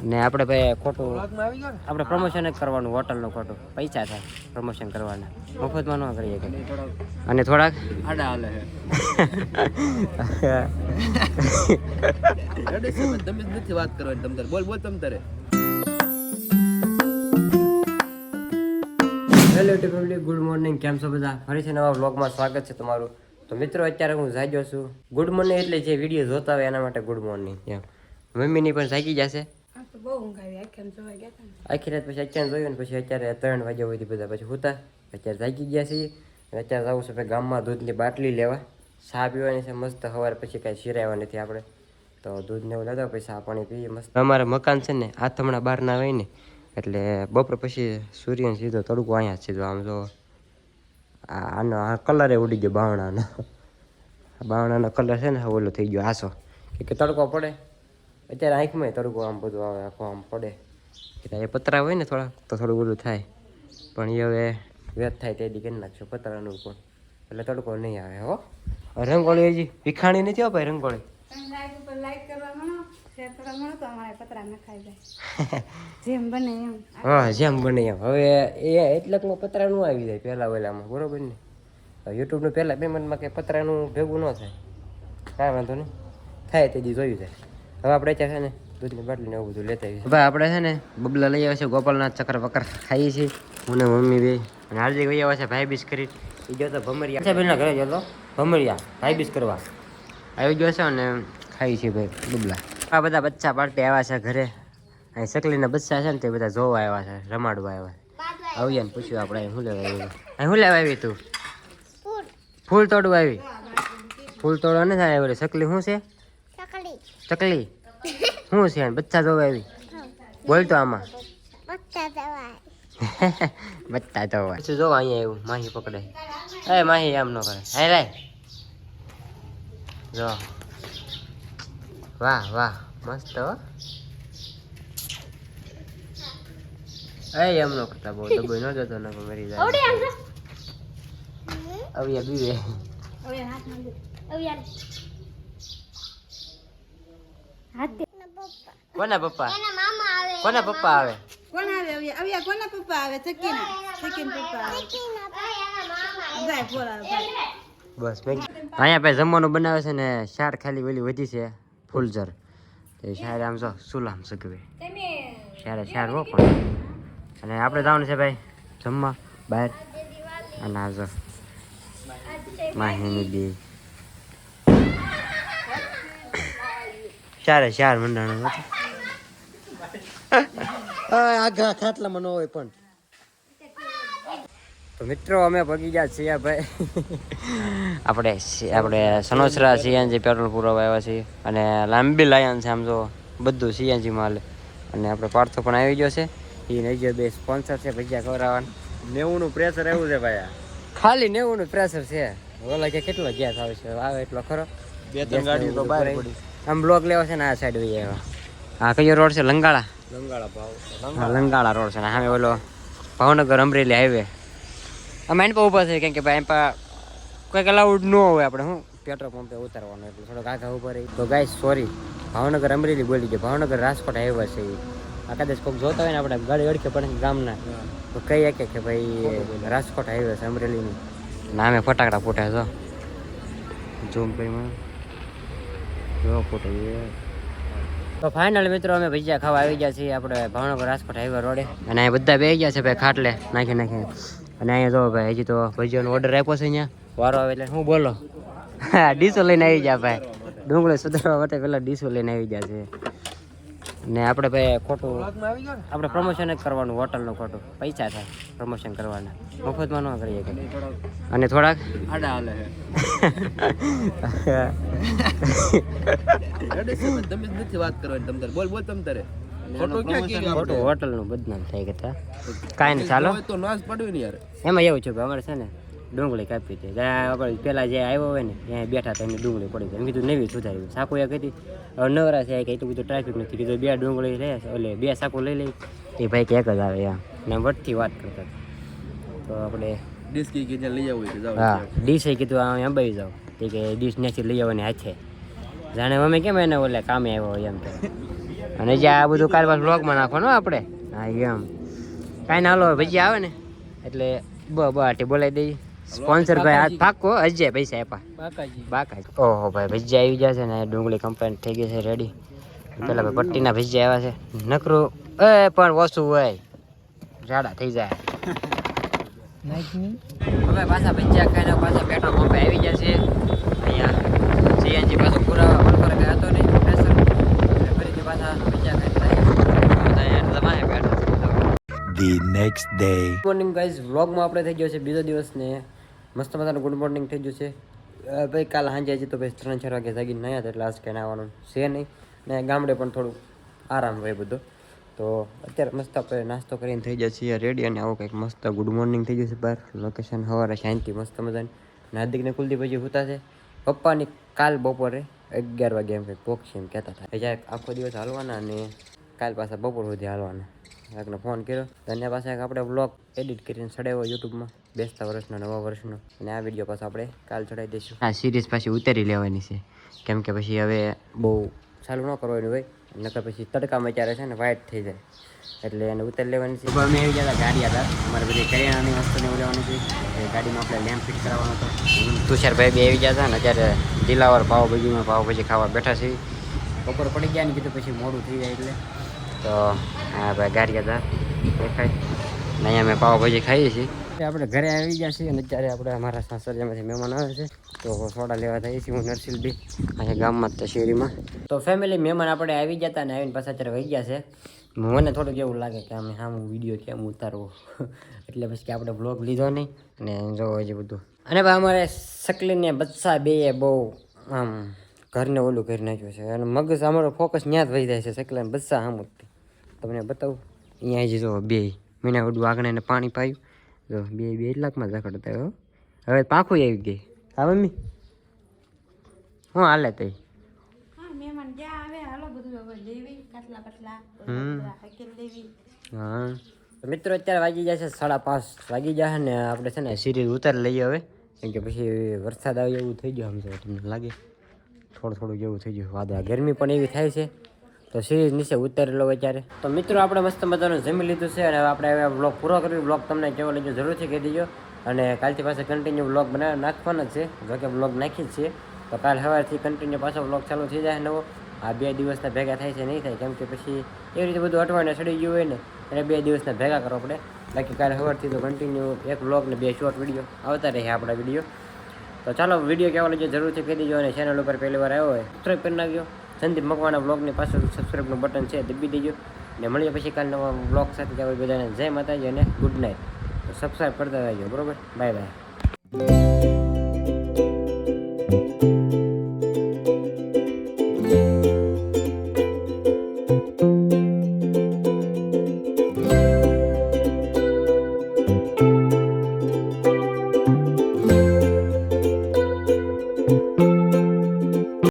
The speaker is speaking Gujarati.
ને આપણે ભાઈ ખોટું આપણે પ્રમોશન જ કરવાનું, હોટલનું ખોટું પૈસા થાય પ્રમોશન કરવાના, મફતમાં ન કરીએ કે. અને થોડાક આડા હાલે તમે નથી વાત કરવાની, તમ તારે બોલ તમ તારે. Hello family, good morning. કેમ છો બધા? ફરીથી નવા વ્લોગમાં સ્વાગત છે તમારું. તો મિત્રો અત્યારે હું જાગ્યો છું. ગુડ મોર્નિંગ એટલે જે વિડીયો જોતા હોય એના માટે ગુડ મોર્નિંગ એમ. મમ્મીની પણ જાગી જશે. આખી રાત પછી અત્યારે જોયું ને પછી અત્યારે 3 વાગ્યા સુધી બધા પછી હુતા. અત્યારે જાગી ગયા છીએ. અત્યારે જવું છે ભાઈ ગામમાં દૂધની બાટલી લેવા, ચા પીવાની છે મસ્ત. સવારે પછી કાંઈ શિરાવા નથી આપણે, તો દૂધ ને એવું લેતા પછી ચા પાણી પીએ મસ્ત. અમારે મકાન છે ને આથમણા બહાર ના હોય ને એટલે બપોર પછી સૂર્યને સીધો તડકો અહીંયા સીધો આમ જો. આનો આ કલર ઉડી ગયો બાવણાનો. બાવણાનો કલર છે ને ઓલો થઈ ગયો આસો કે તડકો પડે. અત્યારે આંખમાં તડકો આમ બધું આવે, આખો આમ પડે. એ પતરા હોય ને થોડા તો થોડું ઓલું થાય, પણ એ હવે વેત થાય તે દી કરી નાખશો પતરાનું પણ, એટલે તડકો નહીં આવે. હો રંગોળી હજી વિખાણી નથી હો ભાઈ. રંગોળી હા જેમ બને એમ. હવે એ એટલાકમાં પતરા નું આવી જાય પહેલા વેલામાં, બરોબર ને. યુટ્યુબનું પહેલા પેમેન્ટમાં કંઈ પતરાનું ભેગું ન થાય, કાંઈ વાંધો નહીં, થાય તે દી જોયું જાય. હવે આપણે ત્યાં છે ને દૂધની બાટલી ને એવું બધું લેતા આવીએ. ભાઈ આપણે છે ને બબલા લઈ આવે છે, ગોપાલનાથ ચક્કર વક્કર ખાઈએ છીએ હું ને મમ્મી બે. અને હાર્દિક લઈ આવે છે ભાઈ બીસ કરી. એ જો તો ભમરિયા બેનના ઘરે જતો ભમરિયા ભાઈ બીસ કરવા આવી ગયો છે અને ખાઈ છીએ ભાઈ બબલા. આ બધા બચ્ચા પાર્ટી આવ્યા છે ઘરે. અહીં સકલીના બચ્ચા છે ને તે બધા જોવા આવ્યા છે, રમાડવા આવ્યા છે. આવીએ ને પૂછ્યું આપણે શું લેવા આવ્યું. અહીં શું લેવા આવી તું? ફૂલ તોડવા આવી? ફૂલ તોડવા નથી થાય બોલે. સકલી શું છે? ચકલી શું છે? બચ્ચા જોવા આવી? બોલ તો આમાં બચ્ચા જોવા. પછી જો અહીંયા એવું માહી પકડે. એ માહી આમ ન કરે. હે રે જો. વાહ વાહ મસ્ત હો. એમ ન કરતા, બહુ દબાઈ ન જતો ને મરી જાય. અવિયા બીવે. કોના પપ્પા? કોના પપ્પા આવે? કોણ આવે? અવિયા કોના પપ્પા આવે? ચકીના પપ્પા આવે. બસ અહીંયા ભાઈ જમવાનું બનાવે છે ને શાર ખાલી વેલી વધી છે ફૂલઝર. તો શાર આમ જો સુલામ સગવે શાર હો પણ. અને આપણે જવાનું છે ભાઈ જમવા બહાર. અને આ જો માહીની બી શાર મંડાણું આગા ખાટલામાં ન હોય પણ. તો મિત્રો અમે પગી ગયા છીએ ભાઈ આપણે સનોસરા સીએનજી પેટ્રોલ પુરાવા આવ્યા છીએ. અને લાંબી લાયન છે આમ જો બધું સીએનજી માલ. અને આપણે પાર્થો પણ આવી ગયો છે. એ નહીં જો બે સ્પોન્સર છે ભજીયા ખવડાવવાનું. 90નું પ્રેશર એવું છે ભાઈ, ખાલી 90નું પ્રેશર છે. ઓલા કે કેટલો ગેસ આવે છે? આવે એટલો ખરો. 2-3 ગાડી તો બહાર પડી. આમ બ્લોક લેવો છે ને આ સાઈડ વહી આવ્યા. આ કયો રોડ છે? લંગાળા લંગાળા રોડ છે ને સામે ઓલો ભાવનગર અમરેલી હાઈવે. અમે એન પર ઊભા છે કેમ કે ભાઈ એમ પર કંઈક અલાઉડ ન હોય. આપણે શું પેટ્રોલ પંપે ઉતારવાનું એટલે થોડોક આગા ઊભા રહી. તો ગાઈસ સોરી, ભાવનગર અમરેલી બોલી ગયો. ભાવનગર રાજકોટ હાઈવે છે એ. આ કદાચ કોઈક જોતા હોય ને આપણે ગાડી અડકે પડે ગામના તો કહીએ કે ભાઈ રાજકોટ હાઈવે છે અમરેલીનું. નામે ફટાકડા ફૂટે જો ઝૂમ કરીમાં જો ફોટો. તો ફાઇનલ મિત્રો અમે ભજીયા ખાવા આવી ગયા છીએ આપણે ભાવનગર રાજકોટ હાઈવે રોડે. અને અહીંયા બધા બેસી ગયા છે ભાઈ ખાટલે નાખી. અને અહીંયા જો ભાઈ હજી તો ભજીયાનો ઓર્ડર આપ્યો છે. અહીંયા વારો આવે એટલે હું બોલો ડીશો લઈને આવી ગયા ભાઈ. ડુંગળી સુધારવા માટે પેલા ડીશો લઈને આવી ગયા છે. ને આપણે ભાઈ ખોટું આપણે પ્રમોશન જ કરવાનું, હોટલનું ખોટું પૈસા થાય પ્રમોશન કરવાના, મફતમાં ન કરીએ કે. અને થોડાક આડા હાલે તમે નથી વાત કરવાની, તમ તારે બોલ તમ તારે. ખોટું હોટલનું બદનામ થાય કરતા કાંઈ નહીં. ચાલો તો નાશ પડ્યું ને યાર. એમાં એવું છે ભાઈ અમારે છે ને ડુંગળી કાપી હતી. આપણે પેલા જે આવ્યો હોય ને ત્યાં બેઠા હતા એની ડુંગળી પડી જાય. એમ કીધું નવી સુધારી. સાકુ એ કીધી હવે નવરા છે કે એટલું બધું ટ્રાફિક નથી. કીધું 2 ડુંગળી લે એટલે 2 સાકુ લઈ લઈ. એ ભાઈ કે એક જ આવે એમ ને વટથી વાત કરતા. તો આપણે ડીશ કે લઈ આવું. હા ડીશ કીધું આ અંબાઈ જાઓ. તે કે ડીશ નેચી લઈ આવવાની હાથે જાણે અમે કેમ એને ઓલે કામે આવ્યો હોય એમ. અને જે આ બધું કાલ પાછું વ્લોગમાં નાખવાનું આપણે. હા એમ કાંઈ ના હાલો ભજીયા આવે ને એટલે બાટી બોલાવી દઈએ. સ્પોન્સર ભાઈ હાથ પાકો અજય પૈસા આપ્યા બાકાજી. ઓહો ભાઈ ભજીયા આવી ગયા છે ને ડુંગળી કમ્પ્લેટ થઈ ગઈ છે રેડી. પેલા ભાઈ પટ્ટીના ભજીયા આવ્યા છે નકરું એ પણ ઓછું હોય જાડા થઈ જાય. હવે પાછા ભજીયા ખાઈને પાછા પેટ્રોલ પંપે આવી ગયા છે. અહીંયા સીએનજી પાછું પુરાવા બરોબર કઈ હતો નહીં પ્રેશર એટલે ફરીથી પાછા ભજીયા ખાઈને જમાય બેઠા. The next day. Good morning guys, વ્લોગમાં આપણે થઈ ગયો છે બીજો દિવસ ને મસ્ત મજાનું ગુડ મોર્નિંગ થઈ ગયું છે. ભાઈ કાલ સાંજે હજી તો ભાઈ 3-4 વાગે જાગીને નાહ્યા હતા એટલે આજ કંઈ નાહવાનું છે નહીં ને ગામડે પણ થોડું આરામ હોય બધો. તો અત્યારે મસ્ત આપણે નાસ્તો કરીને થઈ જાય છીએ રેડી અને આવું કંઈક મસ્ત ગુડ મોર્નિંગ થઈ ગયું છે બહાર લોકેશન સવારે શાંતિ મસ્ત મજાની. નાદિકને કુલદીપ હજી હોતા છે. પપ્પાની કાલ બપોરે 11 વાગે એમ કંઈક પોક છે એમ કહેતા હતા. જ્યારે આખો દિવસ હાલવાના અને કાલ પાછા બપોર સુધી હાલવાના. એકને ફોન કર્યો તો એના પાસે આપણે વ્લોગ એડિટ કરીને ચડાવ્યો યુટ્યુબમાં બેસતા વર્ષનો નવા વર્ષનો અને આ વિડીયો પાછો આપણે કાલ ચડાવી દઈશું. આ સિરીઝ પાછી ઉતારી લેવાની છે કેમ કે પછી હવે બહુ ચાલુ ન કરવાનું હોય નકર પછી તડકામાં ત્યારે છે ને વાઇટ થઈ જાય એટલે એને ઉતારી લેવાની છે. અમે આવી ગયા ગાડી હતા અમારે બધી કરિયાણાની વસ્તુને એવું લેવાનું છે એ ગાડીમાં આપણે લેમ્પ ફિટ કરાવવાનો હતો. તુષારભાઈ બી આવી ગયા હતા ને અત્યારે દિલાવર પાવભાજી ખાવા બેઠા છે. બપોર પડી ગયા ને કીધું પછી મોડું થઈ જાય એટલે તો હા ભાઈ ગાડી હતા દેખાય ને અહીંયા અમે પાવભાજી ખાઈએ છીએ. આપણે ઘરે આવી ગયા છીએ અને અત્યારે આપણે અમારા સાસરિયામાંથી મહેમાન આવે છે તો સોડા લેવા થઈએ છીએ. હું નરસિલ બી અહીંયા ગામમાં જ શેરીમાં. તો ફેમિલી મહેમાન આપણે આવી ગયા હતા ને આવીને પાછા અત્યારે વહી ગયા છે. મને થોડુંક એવું લાગે કે અમે હા હું વિડીયો કેમ ઉતારવો એટલે પછી કે આપણે બ્લોગ લીધો નહીં ને જોવો છે બધું. અને ભાઈ અમારે સકલીને બચ્ચા બે બહુ આમ ઘરને ઓલું કરી નાખ્યું છે અને મગજ અમારો ફોકસ ત્યાં જ વહી જાય છે. સકલાને બચ્ચા આમ તમને બતાવું અહીંયા જ જો 2 મહિના ઉડું આગળ એને પાણી પાયું જો 2 લાખમાં ઝકડતા હો. હવે પાંખું આવી ગઈ. હા મમ્મી હું હાલે તઈ હા મહેમાન જ્યાં આવે હાલો બધું હવે લેવી કાટલા પટલા હકેલ લેવી. હા મિત્રો અત્યારે વાગી જાય છે 5:30 વાગી જાય ને આપણે છે ને સિરીઝ ઉતારી લઈએ હવે કેમ કે પછી વરસાદ આવે એવું થઈ ગયો સમજો તમને લાગે થોડું જેવું થઈ ગયું વાદળા ગરમી પણ એવી થાય છે તો સિરીઝ નીચે ઉતારી લો અત્યારે. તો મિત્રો આપણે મસ્ત મજાનું જમી લીધું છે અને હવે આપણે હવે બ્લોગ પૂરો કરવી. બ્લોગ તમને કેવો લાગ્યો જરૂરથી કહી દેજો અને કાલથી પાછા કન્ટિન્યુ બ્લોગ બનાવી નાખવાના જ છે. જોકે બ્લોગ નાખી જ છીએ તો કાલ સવારથી કન્ટિન્યુ પાછો બ્લોગ ચાલુ થઈ જાય નવો. આ 2 દિવસના ભેગા થાય છે નહીં થાય કેમ કે પછી એવી રીતે બધું અટવાઈને સડી ગયું હોય ને એટલે 2 દિવસના ભેગા કરો આપણે. બાકી કાલે સવારથી તો કન્ટિન્યુ એક બ્લોગ ને 2 શોર્ટ વિડીયો આવતા રહે આપણા વિડીયો. તો ચાલો વિડીયો કેવો લાગ્યો જરૂરથી કહી દેજો અને ચેનલ ઉપર પહેલી વાર આવ્યો હોય સબસ્ક્રાઈબ કરી નાખજો. સંદીપ મકવાના બ્લોગની પાછળ સબસ્ક્રાઈબનું બટન છે દબી દેજો ને મળીએ પછી કાલ નવા બ્લોગ સાથે. ત્યાં બધાને જય માતાજી અને ગુડ નાઇટ. સબસ્ક્રાઈબ કરતા રહેજો બરોબર. Bye bye.